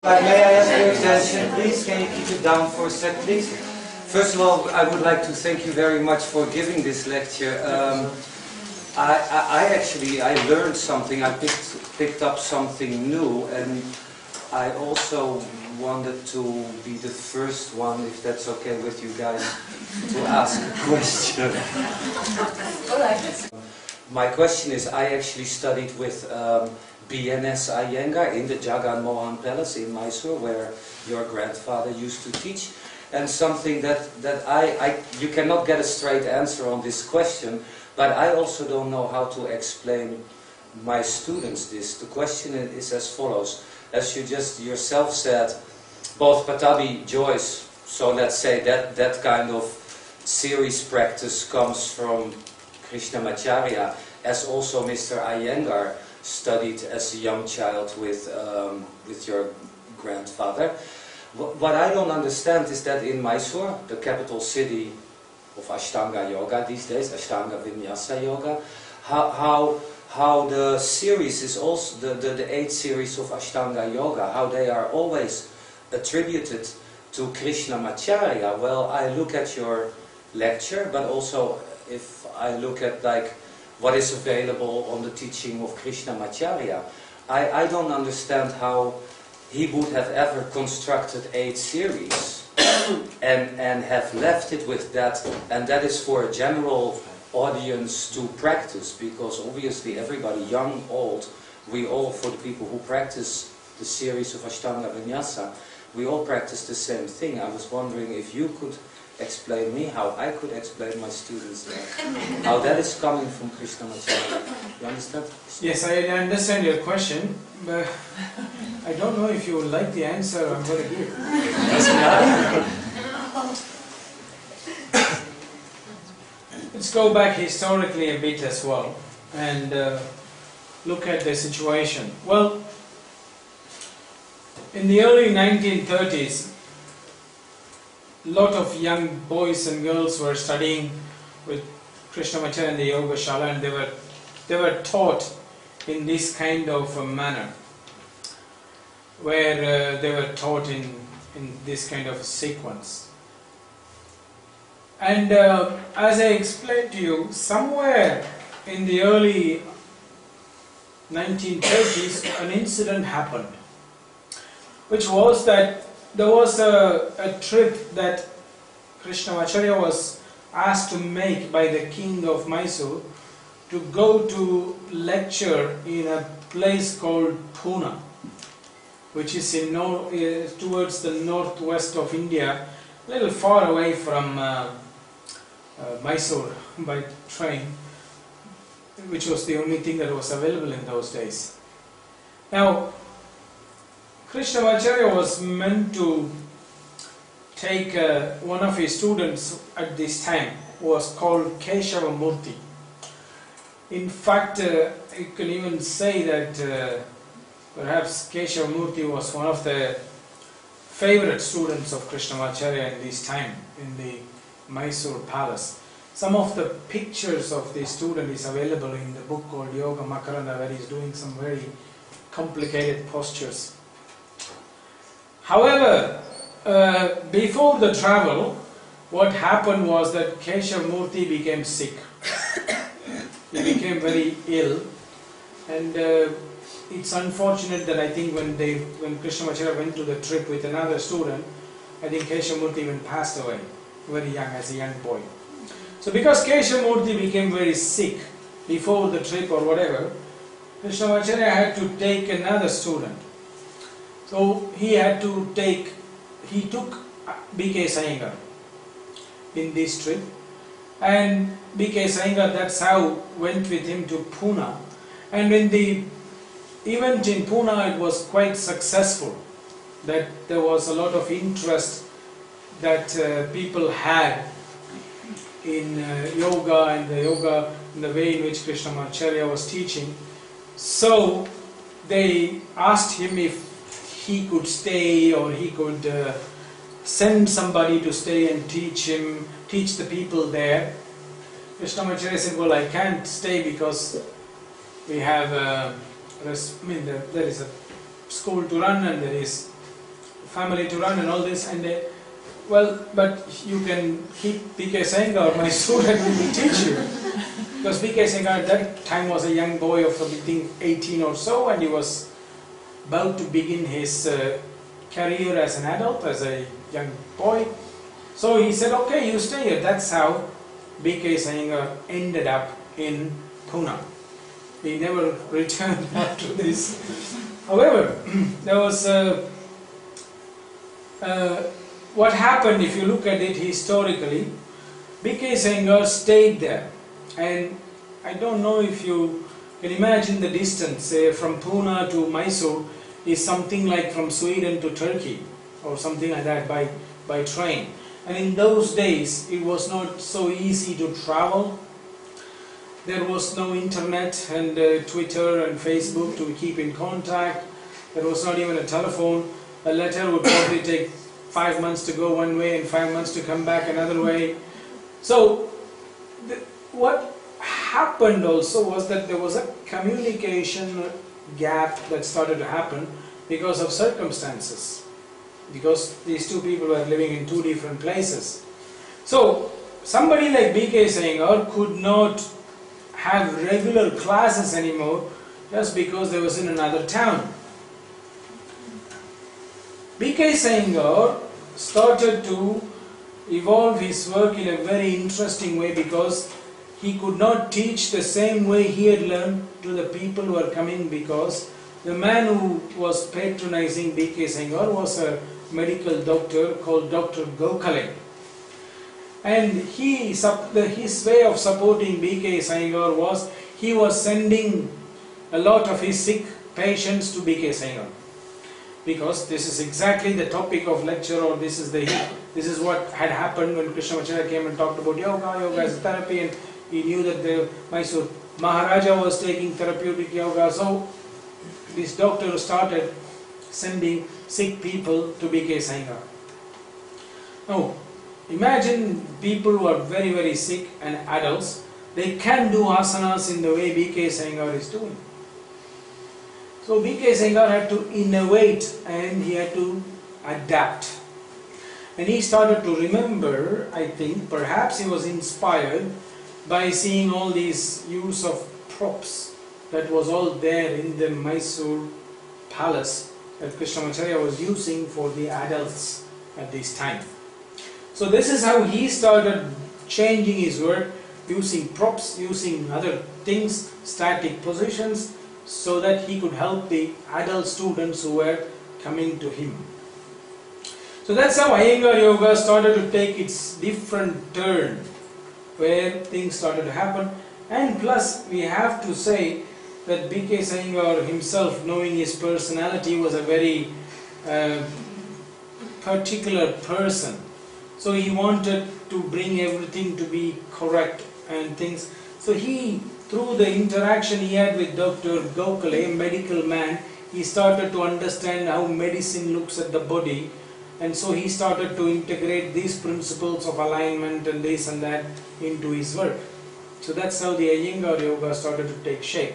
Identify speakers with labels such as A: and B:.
A: May I ask your attention, please? Can you keep it down for a sec, please? First of all, I would like to thank you very much for giving this lecture. I learned something. I picked up something new, and I also wanted to be the first one, if that's okay with you guys, to ask a question.
B: All right.
A: My question is, I actually studied with Baires in the Jagan Mohan Palace in Mysore, where your grandfather used to teach. And something that you cannot get a straight answer on this question, but I also don't know how to explain my students this. The question is as follows. As you just yourself said, both Patabi, Joyce, so let's say that kind of series practice comes from Krishnamacharya, as also Mr. Iyengar studied as a young child with your grandfather. What I don't understand is that in Mysore, the capital city of Ashtanga Yoga these days, Ashtanga Vinyasa Yoga, how the series is also, the 8 series of Ashtanga Yoga, how they are always attributed to Krishnamacharya. Well, I look at your lecture, but also if I look at like what is available on the teaching of Krishnamacharya, I don't understand how he would have ever constructed 8 series and have left it with that, and that is for a general audience to practice, because obviously everybody, young, old, we all, for the people who practice the series of Ashtanga Vinyasa, we all practice the same thing. I was wondering if you could explain me how I could explain my students how that is coming from Krishnamacharya. You understand?
C: Yes, I understand your question, but I don't know if you would like the answer I'm going to give. Let's go back historically a bit as well and look at the situation. Well, in the early 1930s, a lot of young boys and girls were studying with Krishnamacharya in the Yoga Shala, and they were taught in this kind of a manner, where they were taught in this kind of sequence. And as I explained to you, somewhere in the early 1930s, an incident happened, which was that there was a trip that Krishnamacharya was asked to make by the king of Mysore to go to lecture in a place called Pune, which is in towards the northwest of India, a little far away from Mysore by train, which was the only thing that was available in those days. Now, Krishnamacharya was meant to take one of his students at this time, who was called Keshava Murthy. In fact, you can even say that perhaps Keshava Murthy was one of the favorite students of Krishnamacharya in this time, in the Mysore palace. Some of the pictures of the student is available in the book called Yoga Makaranda, where he is doing some very complicated postures. However, before the travel, what happened was that Keshav Murthy became sick. He became very ill, and it's unfortunate that I think when Krishnamacharya went to the trip with another student, I think Keshav Murthy even passed away very young, as a young boy. So because Keshav Murthy became very sick before the trip or whatever, Krishnamacharya had to take another student. So he took B.K. Iyengar in this trip, and B.K. Iyengar, that's how, went with him to Pune. And when the event in Pune, it was quite successful, that there was a lot of interest that people had in yoga and the way in which Krishnamacharya was teaching. So they asked him if he could stay, or he could send somebody to stay and teach the people there. Krishnamacharya said, well, I can't stay because we have there is a school to run, and there is family to run and all this, and well, but you can keep B.K. Sengar, my student, who will teach you. Because B.K. Sengar at that time was a young boy of, I think, 18 or so, and he was about to begin his career as an adult, as a young boy. So he said, okay, you stay here. That's how B.K. Sengar ended up in Pune. He never returned after this. However, there was what happened, if you look at it historically, B.K. Sengar stayed there, and I don't know if you can imagine the distance, say from Pune to Mysore is something like from Sweden to Turkey or something like that by train. And in those days it was not so easy to travel. There was no internet and Twitter and Facebook to keep in contact. There was not even a telephone. A letter would probably take 5 months to go one way and 5 months to come back another way. So what happened also was that there was a communication gap that started to happen because of circumstances, because these two people were living in two different places. So somebody like B.K. Sengar could not have regular classes anymore just because they was in another town. B.K. Sengar started to evolve his work in a very interesting way, because he could not teach the same way he had learned to the people who were coming, because the man who was patronizing B.K. Sengar was a medical doctor called Dr. Gokhale. And his way of supporting B.K. Sengar was, he was sending a lot of his sick patients to B.K. Sengar. Because this is exactly the topic of lecture, or this is what had happened when Krishnamacharya came and talked about yoga. Yoga is therapy, and he knew that the Mysore Maharaja was taking therapeutic yoga. So this doctor started sending sick people to B.K. Sengar. Now imagine people who are very, very sick and adults, they can do asanas in the way B.K. Sengar is doing. So B.K. Sengar had to innovate and he had to adapt. And he started to remember, I think, perhaps he was inspired by seeing all these use of props that was all there in the Mysore palace that Krishnamacharya was using for the adults at this time. So this is how he started changing his work, using props, using other things, static positions, so that he could help the adult students who were coming to him. So that's how Iyengar Yoga started to take its different turn, where things started to happen. And plus we have to say that B.K. Sengar himself, knowing his personality, was a very particular person. So he wanted to bring everything to be correct and things. So he, through the interaction he had with Dr. Gokhale, a medical man, he started to understand how medicine looks at the body, and so he started to integrate these principles of alignment and this and that into his work. So that's how the Iyengar Yoga started to take shape.